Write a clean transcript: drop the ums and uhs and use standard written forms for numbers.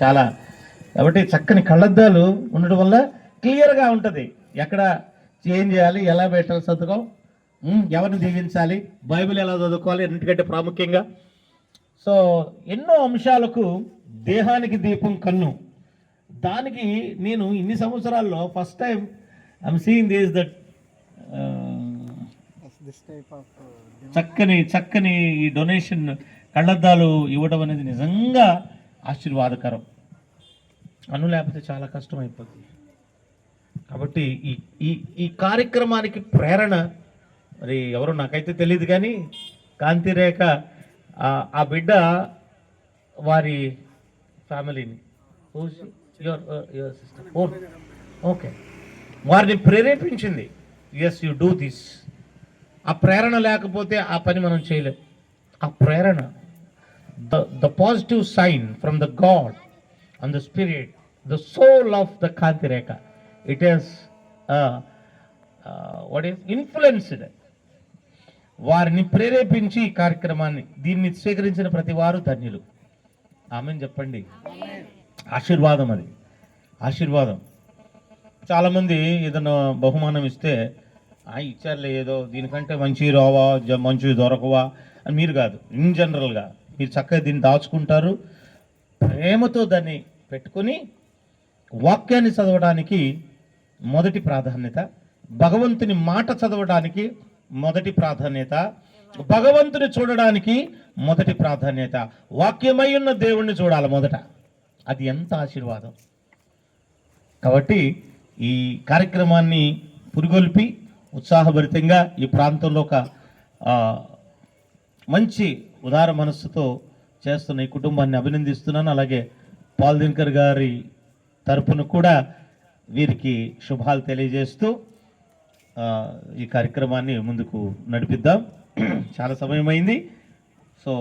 చాలా కాబట్టి చక్కని కళ్ళద్దాలు ఉండడం వల్ల క్లియర్గా ఉంటుంది ఎక్కడ ఏం చేయాలి, ఎలా పెట్టాలి సంతకం, ఎవరిని దీవించాలి, బైబిల్ ఎలా చదువుకోవాలి, ఎందుకంటే ప్రాముఖ్యంగా. సో ఎన్నో అంశాలకు దేహానికి దీపం కన్ను. దానికి నేను ఇన్ని సంవత్సరాల్లో first time I'm seeing that చక్కని చక్కని ఈ డొనేషన్ కళ్ళద్దాలు ఇవ్వడం అనేది నిజంగా ఆశీర్వాదకరం. అను లేకపోతే చాలా కష్టం అయిపోతుంది. కాబట్టి ఈ ఈ ఈ కార్యక్రమానికి ప్రేరణ మరి ఎవరో నాకైతే తెలియదు, కానీ కాంతిరేఖ ఆ బిడ్డ వారి ఫ్యామిలీని ఓకే వారిని ప్రేరేపించింది. As you do this. ఆ ప్రేరణ లేకపోతే ఆ పని మనం చేయలేం. ఆ ప్రేరణ, the positive sign from the God and the spirit, the soul of the Kantireka, it has what is influenced. వారిని ప్రేరేపించి ఈ కార్యక్రమాన్ని దీన్ని స్వీకరించిన ప్రతి వారు ధన్యులు. ఆమెను చెప్పండి. ఆశీర్వాదం, అది ఆశీర్వాదం. చాలామంది ఏదైనా బహుమానం ఇస్తే ఇచ్చారులే, ఏదో దీనికంటే మంచి రావా, మంచి దొరకవా అని మీరు కాదు, ఇన్ జనరల్గా మీరు చక్కగా దీన్ని దాచుకుంటారు. ప్రేమతో దాన్ని పెట్టుకొని వాక్యాన్ని చదవడానికి మొదటి ప్రాధాన్యత, భగవంతుని మాట చదవడానికి మొదటి ప్రాధాన్యత, భగవంతుని చూడడానికి మొదటి ప్రాధాన్యత, వాక్యమై ఉన్న దేవుణ్ణి చూడాలి మొదట. అది ఎంత ఆశీర్వాదం. కాబట్టి ఈ కార్యక్రమాన్ని పురుగొల్పి ఉత్సాహభరితంగా ఈ ప్రాంతంలో ఒక మంచి ఉదార మనస్సుతో చేస్తున్న ఈ కుటుంబాన్ని అభినందిస్తున్నాను. అలాగే పాల్ దినకర్ గారి తరపున కూడా వీరికి శుభాలు తెలియజేస్తూ ఈ కార్యక్రమాన్ని ముందుకు నడిపిద్దాం. చాలా సమయం అయింది. సో